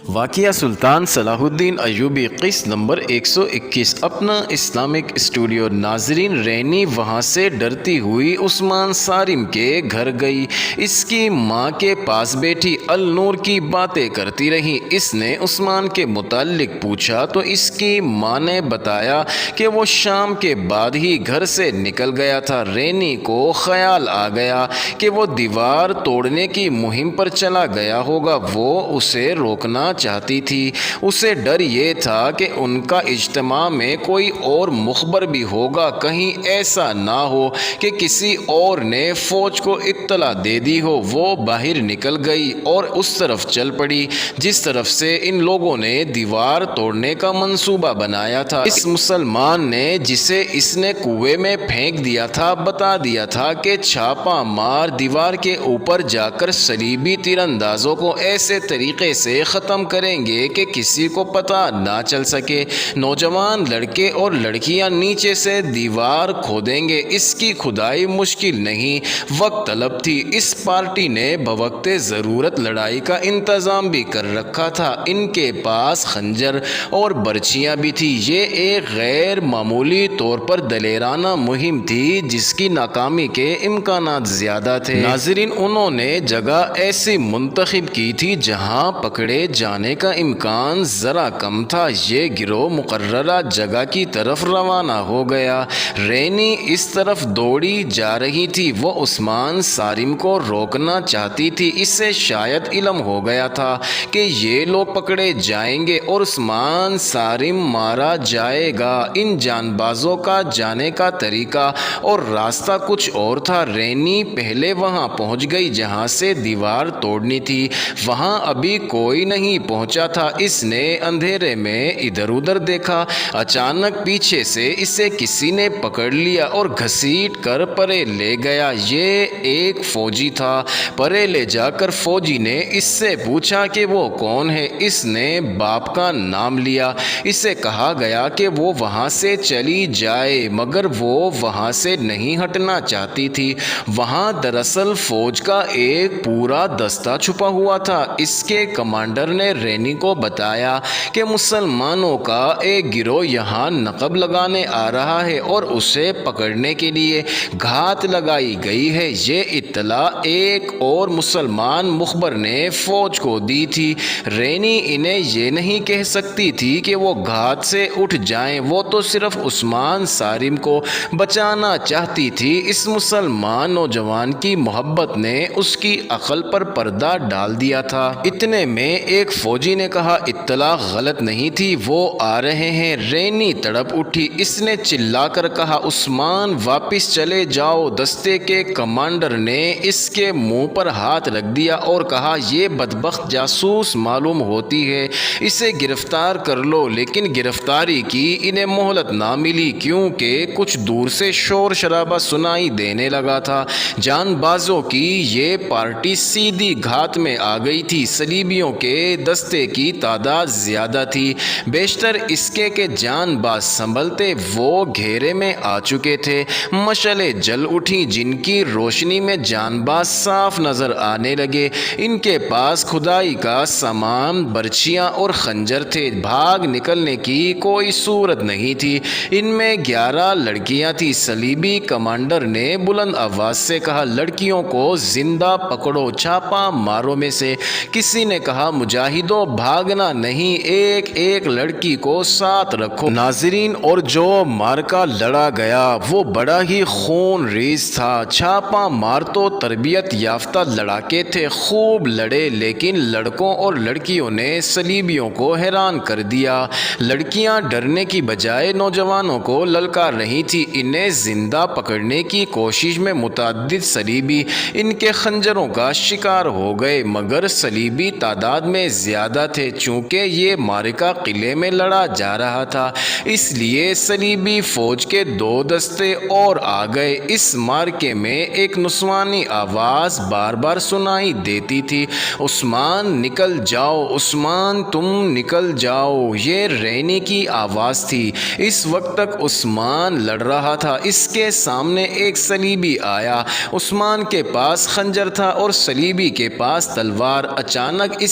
واقعہ سلطان صلاح الدین ایوبی قسط نمبر 121 اپنا اسلامک اسٹوڈیو۔ ناظرین، رینی وہاں سے ڈرتی ہوئی عثمان صارم کے گھر گئی۔ اس کی ماں کے پاس بیٹھی النور کی باتیں کرتی رہی۔ اس نے عثمان کے متعلق پوچھا تو اس کی ماں نے بتایا کہ وہ شام کے بعد ہی گھر سے نکل گیا تھا۔ رینی کو خیال آ گیا کہ وہ دیوار توڑنے کی مہم پر چلا گیا ہوگا۔ وہ اسے روکنا چاہتی تھی۔ اسے ڈر یہ تھا کہ ان کا اجتماع میں کوئی اور مخبر بھی ہوگا، کہیں ایسا نہ ہو کہ کسی اور نے فوج کو اطلاع دے دی ہو۔ وہ باہر نکل گئی اور اس طرف چل پڑی جس طرف سے ان لوگوں نے دیوار توڑنے کا منصوبہ بنایا تھا۔ اس مسلمان نے جسے اس نے کنویں میں پھینک دیا تھا بتا دیا تھا کہ چھاپا مار دیوار کے اوپر جا کر صلیبی تیر اندازوں کو ایسے طریقے سے ختم کریں گے کہ کسی کو پتہ نہ چل سکے۔ نوجوان لڑکے اور لڑکیاں نیچے سے دیوار کھودیں گے۔ اس کی کھدائی مشکل نہیں، وقت طلب تھی۔ اس پارٹی نے بوقت ضرورت لڑائی کا انتظام بھی کر رکھا تھا۔ ان کے پاس خنجر اور برچیاں بھی تھی۔ یہ ایک غیر معمولی طور پر دلیرانہ مہم تھی جس کی ناکامی کے امکانات زیادہ تھے۔ ناظرین، انہوں نے جگہ ایسی منتخب کی تھی جہاں پکڑے جانے کا امکان ذرا کم تھا۔ یہ گروہ مقررہ جگہ کی طرف روانہ ہو گیا۔ رینی اس طرف دوڑی جا رہی تھی۔ وہ عثمان صارم کو روکنا چاہتی تھی۔ اسے شاید علم ہو گیا تھا کہ یہ لوگ پکڑے جائیں گے اور عثمان صارم مارا جائے گا۔ ان جان بازوں کا جانے کا طریقہ اور راستہ کچھ اور تھا۔ رینی پہلے وہاں پہنچ گئی جہاں سے دیوار توڑنی تھی۔ وہاں ابھی کوئی نہیں پہنچا تھا۔ اس نے اندھیرے میں ادھر ادھر دیکھا۔ اچانک پیچھے سے اسے کسی نے پکڑ لیا اور گھسیٹ کر پرے لے گیا۔ یہ ایک فوجی تھا۔ پرے لے جا کر فوجی نے اس سے پوچھا کہ وہ کون ہے۔ اس نے باپ کا نام لیا۔ اسے کہا گیا کہ وہ وہاں سے چلی جائے مگر وہ وہاں سے نہیں ہٹنا چاہتی تھی۔ وہاں دراصل فوج کا ایک پورا دستہ چھپا ہوا تھا۔ اس کے کمانڈر نے رینی کو بتایا کہ مسلمانوں کا ایک گروہ یہاں نقب لگانے آ رہا ہے اور اسے پکڑنے کے لیے گھات لگائی گئی ہے۔ یہ اطلاع ایک اور مسلمان مخبر نے فوج کو دی تھی۔ رینی انہیں یہ نہیں کہہ سکتی تھی کہ وہ گھات سے اٹھ جائیں۔ وہ تو صرف عثمان صارم کو بچانا چاہتی تھی۔ اس مسلمان نوجوان کی محبت نے اس کی عقل پر پردہ ڈال دیا تھا۔ اتنے میں ایک فوجی نے کہا، اطلاع غلط نہیں تھی، وہ آ رہے ہیں۔ رینی تڑپ اٹھی۔ اس نے چلا کر کہا، عثمان واپس چلے جاؤ۔ دستے کے کمانڈر نے اس کے منہ پر ہاتھ رکھ دیا اور کہا، یہ بدبخت جاسوس معلوم ہوتی ہے، اسے گرفتار کر لو۔ لیکن گرفتاری کی انہیں مہلت نہ ملی کیونکہ کچھ دور سے شور شرابہ سنائی دینے لگا تھا۔ جان بازوں کی یہ پارٹی سیدھی گھات میں آ گئی تھی۔ صلیبیوں کے دستے کی تعداد زیادہ تھی، بیشتر اس کے کہ جان باز سنبھلتے وہ گھیرے میں آ چکے تھے۔ مشعلیں جل اٹھیں جن کی روشنی میں جان باز صاف نظر آنے لگے۔ ان کے پاس کھدائی کا سامان، برچیاں اور خنجر تھے۔ بھاگ نکلنے کی کوئی صورت نہیں تھی۔ ان میں 11 لڑکیاں تھیں۔ صلیبی کمانڈر نے بلند آواز سے کہا، لڑکیوں کو زندہ پکڑو، چھاپا ماروں میں سے کسی نے کہا، مجاہدوں بھاگنا نہیں، ایک ایک لڑکی کو ساتھ رکھو۔ ناظرین، اور جو معرکہ لڑا گیا وہ بڑا ہی خون ریز تھا۔ چھاپا مار تو تربیت یافتہ لڑاکے تھے، خوب لڑے، لیکن لڑکوں اور لڑکیوں نے صلیبیوں کو حیران کر دیا۔ لڑکیاں ڈرنے کی بجائے نوجوانوں کو للکار رہی تھیں۔ انہیں زندہ پکڑنے کی کوشش میں متعدد صلیبی ان کے خنجروں کا شکار ہو گئے مگر صلیبی تعداد میں زیادہ تھے۔ چونکہ یہ معرکہ قلعے میں لڑا جا رہا تھا اس لیے صلیبی فوج کے 2 دستے اور آ گئے۔ اس معرکے میں ایک نسوانی آواز بار بار سنائی دیتی تھی، عثمان نکل جاؤ، عثمان تم نکل جاؤ۔ یہ رینی کی آواز تھی۔ اس وقت تک عثمان لڑ رہا تھا۔ اس کے سامنے ایک صلیبی آیا۔ عثمان کے پاس خنجر تھا اور صلیبی کے پاس تلوار۔ اچانک اس